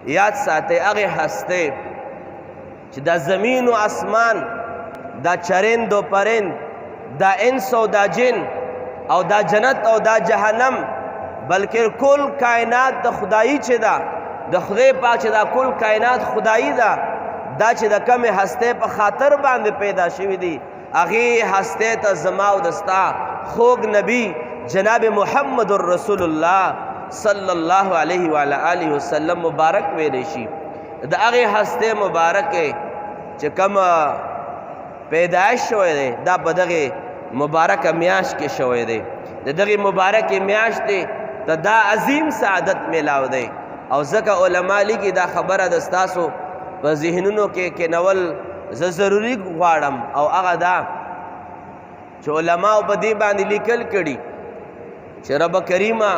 یاد ساتئ هغې هستې چې دا زمین و اسمان، دا چرند و پرند، دا انس او دا جن او دا جنت او دا جهنم، بلکې کل کائنات د خدایي چې ده، د خدای پاک چې دا کل کائنات خدایي ده، دا چې د کمې هستې په خاطر باندې پیدا شوي دي، هغې هستې ته زما او د ستا خوږ نبی جناب محمد رسول الله صلی الله علیه و آله وسلم مبارک ویلی شي. د هغې هستې مبارکې چې کومه پیدایش شوی دی دا په دغې مبارکه میاشت کې شوی دی. د دغې مبارکې میاشتې ته دا عظیم سعادت میلاو دی او ځکه علما لیکي دا خبره د ستاسو په ذهنونو کې کینول زه ضروري غواړم او هغه دا چې علماو په دې باندې لیکل کړي چې رب کریمه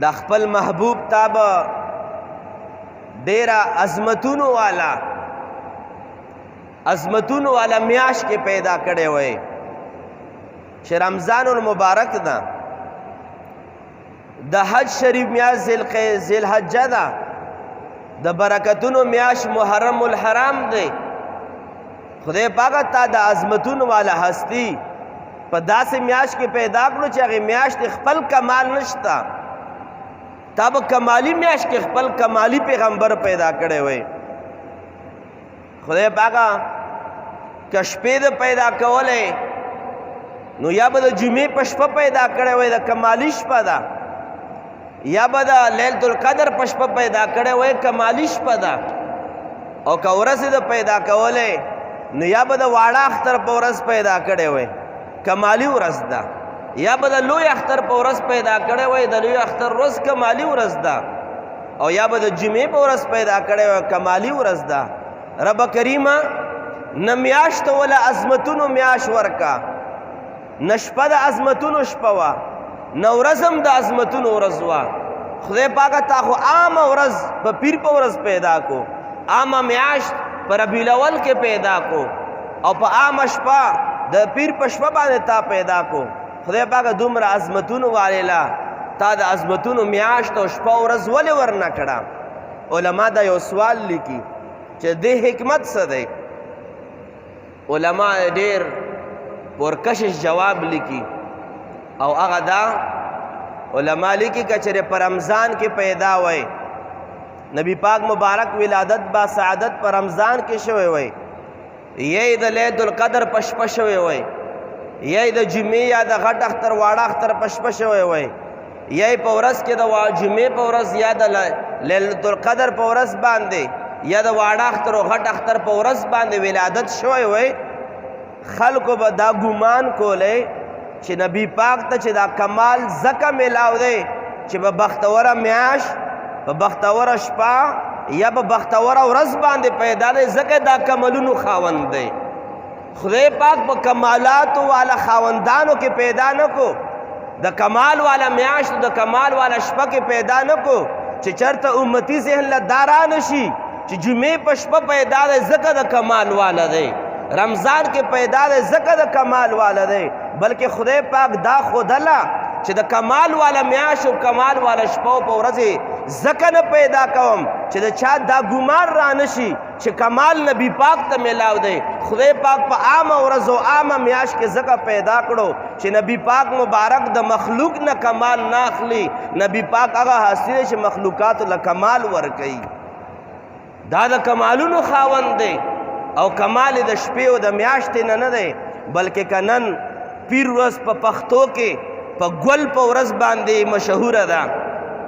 د خپل محبوب تا به ډېره عظمتونو والا میاشت کې پیدا کړی وی چې رمضان المبارک ده، د حج شریف میاشت ذی الحجه ده، د برکتونو میاشت محرم الحرام دی. خدای پاکه تا د عظمتونو والا هستی په داسې میاشت کې پیدا کړو چې هغې میاشت خپل کمال نشته، تا به کمالی میاشت کې خپل کمالی پیغمبر پیدا کړی وی. خدای پاکه که شپې د پیدا کولی نو یا به د جمعې په شپه پیدا کړی وی، د کمالی شپه ده، یا به د لیلة القدر په شپه پیدا کړی وی، کمالی شپه ده. او که ورځې د پیدا کولی نو یا به د واړه اختر په ورځ پیدا کړی وی، کمالی ورځ ده، یا به د لوی اختر په ورځ پیدا کړی وی، د لوی اختر ورځ کمالی ورځ ده، او یا به د جمعې په ورځ پیدا کړی وی، کمالی ورځ ده. رب کریمه نه میاشت ولا عظمتونو میاشت ورکا، نه شپه د عظمتونو شپه وه، نه ورځ هم د عظمتونو ورځ وه. خدای پاکه تا خو عامه ورځ په پیر په ورځ پیدا کو، عامه میاشت په ربیع الاول کې پیدا کو، او په عامه شپه د پیر په شپه باندې تا پیدا کو. خدای پاکه دومره عظمتونو والیلا تا د عظمتونو میاشت او شپه ورځ ولې ورنه کړه؟ علما دا یو سوال لیکي چې دې حکمت څه دی؟ علما ډېر پرکشش جواب لیکي او هغه دا علما لیکي که چېرې په رمضان کې پیدا وی، نبی پاک مبارک ولادت با سعادت په رمضان کې شوی وی، یی د لیلة القدر په شپه شوی وی، یی د جمعې یا د غټ اختر واړه اختر په شپه شوی وی، یی په ورځ کې د جمعې په ورځ یا د لیلة القدر په ورځ باندې یا د واړه اختر او غټ اختر په ورځ باندې ولادت شوی وی. خلکو به دا ګمان کولی چې نبی پاک ته چې دا کمال ځکه میلاو دی چې په بختوره میاشت، په بختوره شپه یا په بختوره ورځ باندې پیدا دی، ځکه دا کمالونو خاوند دی. خدای پاک په کمالاتو والا خاوندانو کې پیدا نه کو، د کمال والا میاشت د کمال والا شپه کې پیدا نه کو چې چرته امتی ذهن له دا را نشي چې جمعې په شپه پیدا دی ځکه د کمال والا دی، رمضان کې پیدا دی ځکه د کمال والا دی، بلکې خدای پاک دا ښودله چې د کمال والا میاشت او کمال والا شپه په ورځې ځکه نه پیدا کوم چې د چا دا ګمان را نشي چې کمال نبی پاک ته میلاو دی. خدای پاک په عامه ورځ او عامه میاشت کې ځکه پیدا کړو چې نبی پاک مبارک د مخلوق نه کمال نه اخلي. نبی پاک هغه هستی دی چې مخلوقاتو له کمال ورکوي، دا د کمالونو خاوند دی. او کمال د شپې او د میاشتې نه دی، بلکې که نن پیر ورځ په پښتو کې په ګل په ورځ باندې مشهوره ده،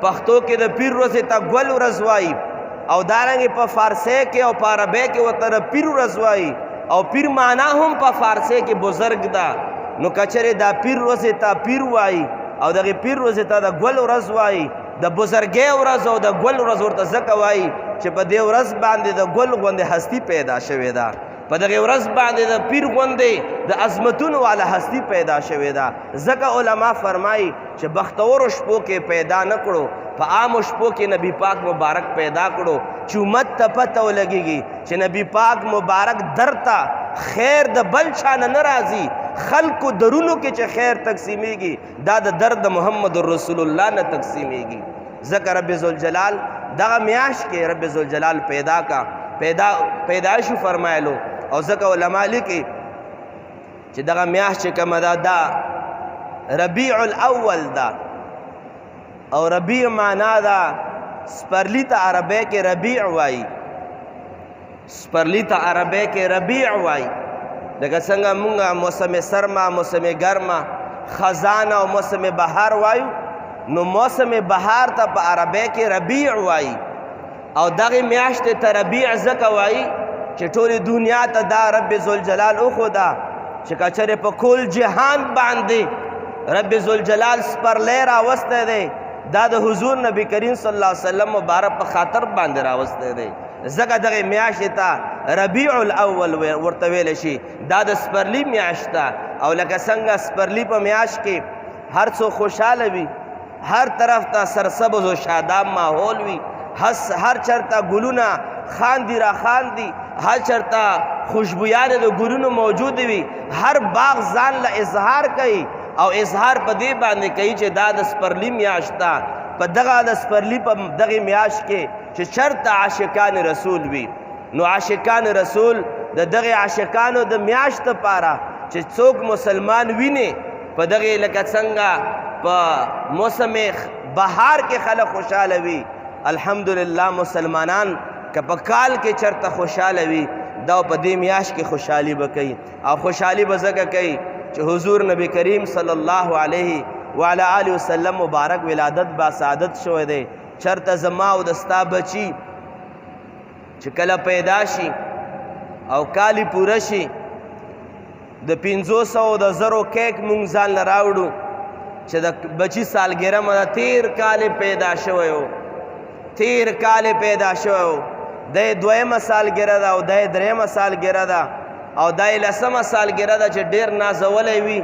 پښتو کې د پیر ورځې ته ګل ورځ وایي، او دارنګې په فارسی کې او په عربۍ کې ورته پیر ورځ وایي، او پیر معنا هم په فارسی کې بزرګ ده. نو که چېرې دا پیر ورځې ته پیر وایي او دغې پیر ورځې ته د ګل ورځ وایي، د بزرګۍ ورځ او د ګل ورځ ورته ځکه وایي چې په دې ورځ باندې د ګل غوندې هستي پیدا شوې ده، په دغې ورځ باندې د پیر غوندې د عظمتونو والا هستي پیدا شوې ده. ځکه علما فرمایي چې بختورو شپو کې پیدا نه کړو، په عامو شپو کې نبی پاک مبارک پیدا کړو چې امت ته پته ولګېږي چې نبی پاک مبارک درته خیر د بل چا نه راځي، خلق درونو کې چې خیر تقسیمیږي دا د درد محمد رسول الله نه تقسیمیږي. ذکر رب ذوالجلال دغه میاش کې رب ذوالجلال پیدایشو فرمایلو او ځکه علما لیکي چې دغه میاش چې کومه ده دا ربیع الاول ده او ربیع معنا ده سپرلی ته عربی کې ربیع وایي، سپرلی ته عربی کې ربیع وایي. لکه څنګه مونږ موسم سرما، موسم ګرما، خزان او موسم بهار وایو، نو موسم بهار ته په عربی کې ربیع وایي. او دغه میاشت ته ربیع ځکه وایي چې ټولې دنیا ته دا رب ذوالجلال وښوده چې که چېرې په کل جهان باندې رب ذوالجلال سپرلی راوستی دی دا د حضور نبی کریم صلی الله علیه وسلم مبارک په خاطر باندې راوستی دی. ځکه دغه میاشتې ته ربیع الاول ورته ویلی شي، دا د سپرلي میاشت ده. او لکه څنګه سپرلي په میاشت کې هر څوک خوشحاله وي، هر طرف ته سرسبز و شاداب ماحول وي، هر چرته ګلونه خاندي را خاندي، هر چرته خوشبویانې د ګلونو موجود وي، هر باغ ځان له اظهار کوي او اظهار په دې باندې کوي چې دا د سپرلي میاشت ده. په دغه د سپرلي په دغه میاشت کې چې چرته عاشقان رسول وي، نو عاشقان رسول د دغه عاشقانو د میاشت لپاره چې څوک مسلمان ویني په دغه لکه څنګه په موسم بهار کې خلک خوشحاله وي، الحمدلله مسلمانان که په کال کې چرته خوشحاله وي دا په دې میاشت کې خوشحالي به کوي. او خوشحالي به ځکه کوي چې حضور نبی کریم صلی الله علیه وعلى آله وسلم مبارک ولادت با سعادت شوی دی. چرته زما او د ستا بچي چې کله پیدا شي او کالی پوره شي د 500 د زرو کیک مونږ ځان له راوړو چې د بچي سالګره مه ده تیر کال پیدا شوی و، تیر کال پیدا شوی و، دی 2مه سالګره ده او دی 3مه سالګره ده او دی 10مه سالګره ده چې ډېر نازولی وي،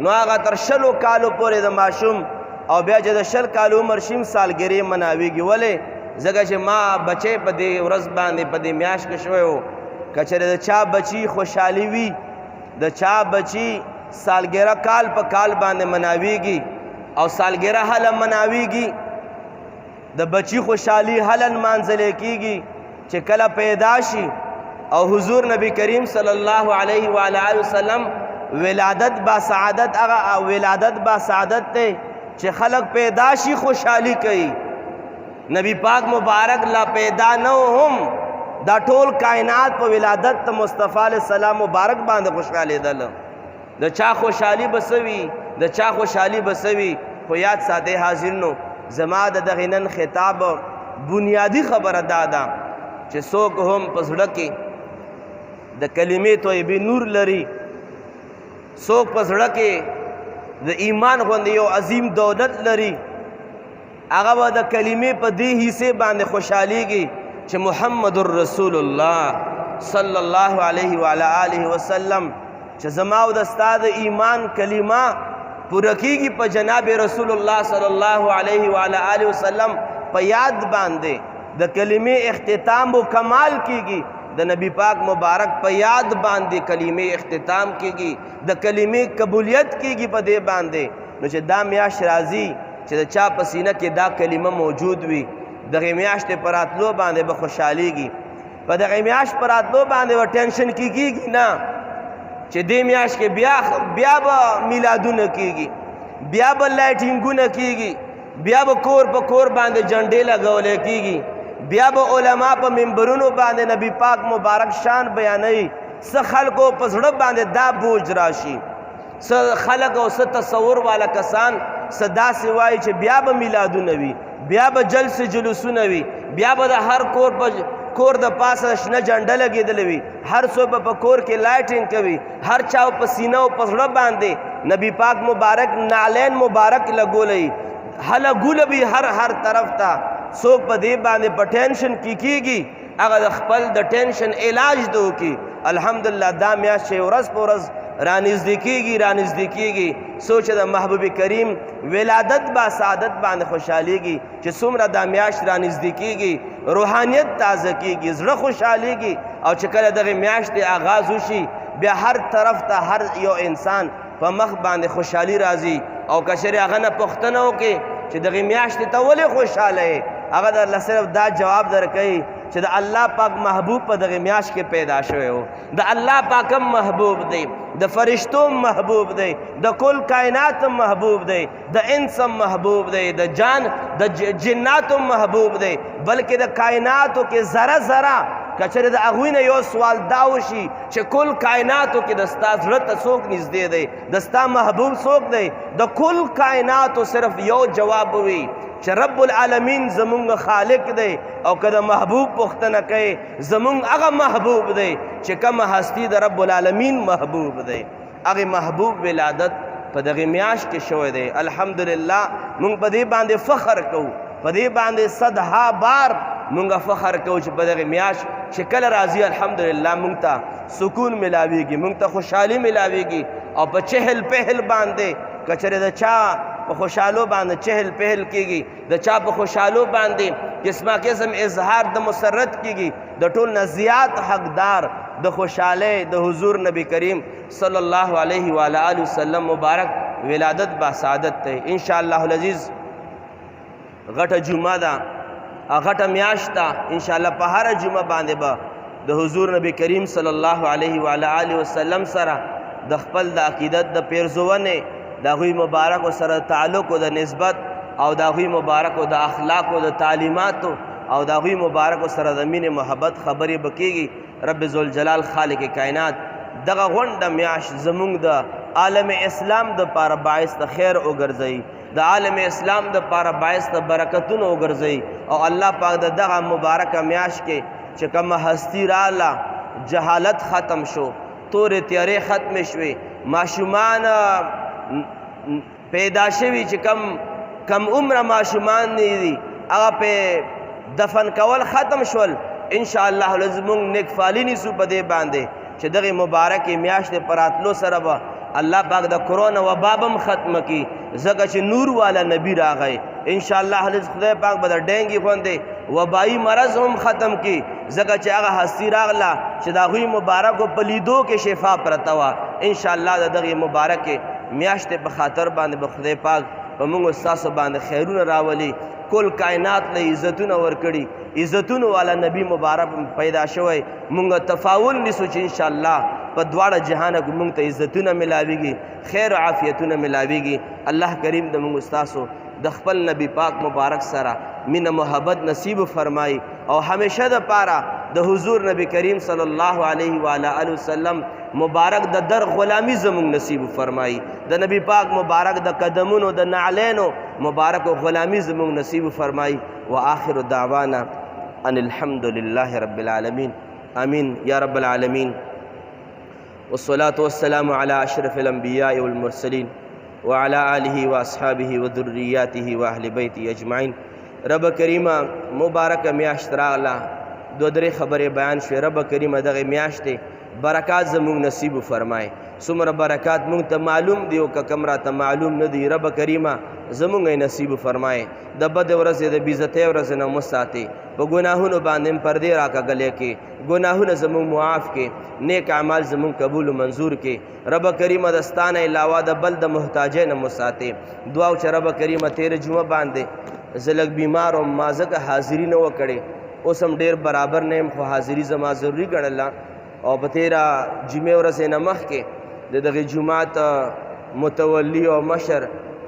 نو هغه تر 20 کالو پورې د ماشوم او بیا چې د 20 کالو عمر شي سالګرې مناویږي. ولې؟ ځکه چې ما بچی په دې ورځ باندې په دې میاشت کې شوی و. که چېرې د چا بچي خوشحالي وي، د چا بچي سالګره کال په کال باندې مناویږي او سالګره هله مناویږي، د بچی خوشحالي هله نمانځلی کېږي چې کله پیدا شي او حضور نبی کریم صلی الله علیه وعلى آله وسلم ولادت با سعادت هغه ولادت با سعادت دی چې خلق پیدا شي خوشحالي کوي. نبی پاک مبارک لا پیدا نه هم دا ټول کائنات په ولادت ته مصطفی علیه السلام مبارک باندې خوشحالېدل. د چا خوشحالي بسوي، د چا خوشحالي بسوي. خو یاد ساتئ حاضرینو، زما د دغه نن خطاب بنیادی خبره دا ده چې څوک هم په زړه کې د کلمې طیبې نور لري، څوک په زړه کې د ایمان غوندې یو عظیم دولت لري، هغه به د کلمې په دې حصے باندې خوشحالیږي چې محمد رسول الله صلی الله علیه وعلى آله وسلم چې زما او د ستا د ایمان کلمه پوره کېږي په جناب رسول الله صلی الله علیه وعلى آله وسلم په یاد باندې، د کلمې اختتام و کمال کېږي د نبی پاک مبارک په یاد باندې کلمې اختتام کېږي، د کلمې قبولیت کېږي په دې باندې. نو چې دا میاشت راځي چې د چا په سینه کې دا کلمه موجود وي، دغه میاشتې په راتلو باندې به خوشحالیږي. په دغه میاشت په راتلو باندې به ټینشن کېږي نه چې دې میاشت کې بیا به میلادونه کېږي، بیا به لایټینګونه کېږي، بیا به کور په کور باندې جنډې لګولی کېږي، بیا به علما په منبرونو باندې نبی پاک مبارک شان بیانوي. څه خلکو په زړه باندې دا بوج راشي، څه خلک او څه تصور والا کسان څه داسې وایي چې بیا به میلادونه وي، بیا به جلسې جلوسونه وي، بیا به د هر کور د پاسه شنه جنډه لګېدلې وي، هر څوک به په کور کې لایټینګ کوي، هر چا په سینه او په زړه باندې نبی پاک مبارک نالین مبارک لګولی، هله ګوله وي هر طرف ته. څوک په دې باندې په ټینشن کې کېږي، هغه د خپل د ټینشن علاج دې وکړي. الحمدلله دا میاشت چې ورځ په ورځ رانږدې کېږي، سوچ د محبوب کریم ولادت با سعادت باندې خوشحالیږي چې څومره دا میاشت رانږدې کېږي، روحانیت تازه کېږي، زړه خوشحالیږي. او چې کله دغه میاشتې آغاز وشي بیا هر طرف ته هر یو انسان په مخ باندې خوشحالي راځي او که چېرې هغه نه پوښتنه وکړي چې دغې میاشتې ته ولې خوشحاله یې هغه درله صرف دا جواب درکوي چې د الله پاک محبوب په دغې میاشت کې پیدا شوی و د الله پاک هم محبوب دی د فرشتو محبوب دی د کل کائنات محبوب دی د انس محبوب دی د جنات محبوب دی بلکې د کائناتو کې ذره ذره کچره د هغوی نه یو سوال دا وشي چې کل کائناتو کې د ستا زړه ته څوک نږدې دی د ستا محبوب څوک دی د کل کائناتو صرف یو جواب وي چې رب العالمین زمونږ خالق دی او که د محبوب پوښتنه کوي زمونږ هغه محبوب دی چې کومه هستی د رب العالمین محبوب دی هغې محبوب ولادت په دغې میاشت کې شوی دی الحمدلله مونږ په دې باندې فخر کوو په دې باندې صدها بار مونږ فخر کوو چې په دغې میاشت چې کله راځي الحمدلله مونږ ته سکون ملاویږي مونږ ته خوشحالي ملاویږي او په چهل پهل باندې که چېرې د چا په خوشحالو باندې چهل پهل کېږي د چا په خوشحالو باندې قسمه قسم اظهار د مسرت کېږي د ټول نه زیات حقدار د خوشحالۍ د حضور نبی کریم صلی الله علیه و آله وسلم مبارک ولادت با سعادت دی انشاءالله العزیز غټه جمعه ده غټه میاشت ده انشاءالله په هره جمعه باندې به د حضور نبی کریم صلی الله علیه و آله وسلم سره د خپل د عقیدت د پیرزونې د هغوی مبارکو سره تعلق او د نسبت او د هغوی مبارکو د اخلاقو د تعلیماتو او د هغوی مبارکو سره د مینې محبت خبرې به کېږي رب ذوالجلال خالق کائنات دغه غونډه میاشت زمونږ د عالم اسلام د پاره باعث د خیر وګرځوي د عالم اسلام د پاره باعث د برکتونو وګرځوي او الله پاک د دغه مبارکه میاشت کې چې کومه هستی راله جهالت ختم شو تورې تیارې ختمې شوې ماشومان پیدا شوي چې کم عمره ماشومان دي هغه په دفن کول ختم شول انشاءالله زمونږ نیک فالي نیسو په دې باندې چې دغې مبارکې میاشتې په راتلو سره به الله پاک د کرونا وبا هم ختمه کړي ځکه چې نور والا نبی راغی انشاءالله خدای پاک به د ډینګي غوندې وبایي مرض هم ختم کړي ځکه چې هغه هستی راغله چې د هغوی مبارکو په لیدو کې شفا پرته وه انشاءالله د دغې مبارکې میاشتې په خاطر باندې به خدای پاک په موږ ستاسو باندې خیرونه راولي کل کائنات له عزتونه ورکړي عزتونو والا نبی مبارک پیدا شوی مونږ تفاول نیسو چې انشاءالله په دواړه جهانه کې مونږ ته عزتونه ملاویږي خیر و عافیتونه ملاویږي الله کریم د مونږ ستاسو د خپل نبی پاک مبارک سره مینه محبت نصیب فرمایي او همیشه د پاره د حضور نبی کریم صلی الله علیه و آله وسلم مبارک د در غلامی زمونږ نصیب فرمایي د نبی پاک مبارک د قدمونو د نعلینو مبارک غلامی زمونږ نصیب فرمایي وآخر دعوانا ان الحمد لله رب العالمين آمين يا رب العالمين والصلاة والسلام على أشرف الأنبياء والمرسلين وعلى آله وأصحابه وذرياته وأهل بيته أجمعين رب کریمه مبارک میاشت راغله دو درې خبرې بیان شوې رب کریمه دغې میاشتې برکات زمونږ نصیب فرمای څومره برکات مونږ ته معلوم دی او که کوم راته معلوم نه دی رب کریمه زمونږ یې نصیب فرمای د بدې ورځې د بېعزتۍ ورځې نه مو ساتې په ګناهونو باندې هم پردې راکاږلې کې ګناهونه زمونږ معاف کې نیک اعمال زمونږ قبول و منظور کې رب کریمه د ستا نه علاوه د بل د محتاجۍ نه مو ساتې دعا چې رب کریمه تېره جمعه باندې زه لږ بیمار وم ما ځکه حاضري نه وه کړې اوس هم ډېر برابر نه یم خو حاضري زما ضروري ګڼله او په تېره جمعې ورځې نه مخکې د دغې جومات متولی او مشر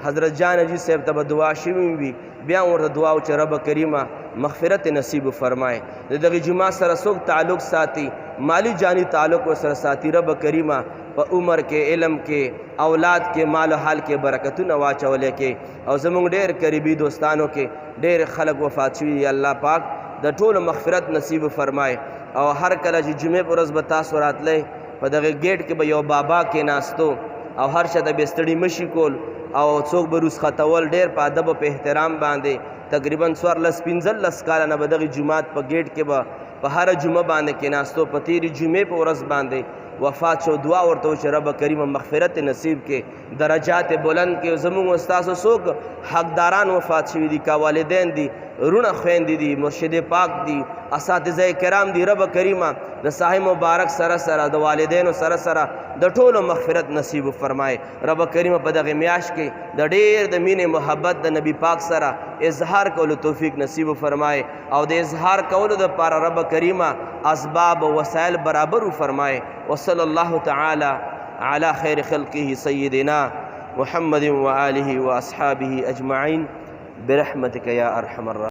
حضرت جان حاجي صاحب ته به دعا شوي وي بیا ورته دعا و چې رب کریمه مغفرت نصیب فرمای د دغې جومات سره څوک تعلق ساتي مالی جانی تعلق ورسره ساتي رب کریمه په عمر کې علم کې اولاد کې مال و حال کې برکتونه واچولی کې او زمونږ ډېر قریبي دوستانو کې ډېر خلک وفات شوي دي الله پاک د ټولو مغفرت نصیب فرمای او هر کله چې جمعې په ورځ به تاسو راتلی په دغه ګیټ کې به یو بابا کېناستو او هر چا ته به ستړي مشي کول او څوک به رسختول ډېر په ادب او په احترام باندې تقریبا 14-15 کاله نه به دغې جومات په ګیټ کې به په هره جمعه باندې کېناستو په تېرې جمعې په ورځ باندې वफات शو दुआ ورته چې رب کریم مغفرت نصیب کې درجات بلند کې زموږ استاد سوق حقداران وفات شوي دي کا والدین دي رونه خويندې دي مرشد پاک دي اساتذه کرام دي رب کریمه د صاحب مبارک سره سره د والدینو سره سره د ټولو مغفرت نصیب فرمای رب کریمه په دغه میاش کې د ډېر د مینې محبت د نبی پاک سره اظهار کولو توفیق نصیب فرمای او د اظهار کولو د پاره رب کریمه اسباب و وسایل برابر فرمای وصلی الله تعالی علی خیر خلقه سیدنا محمد و آله و اصحابه اجمعین برحمتک یا ارحم الراحمین.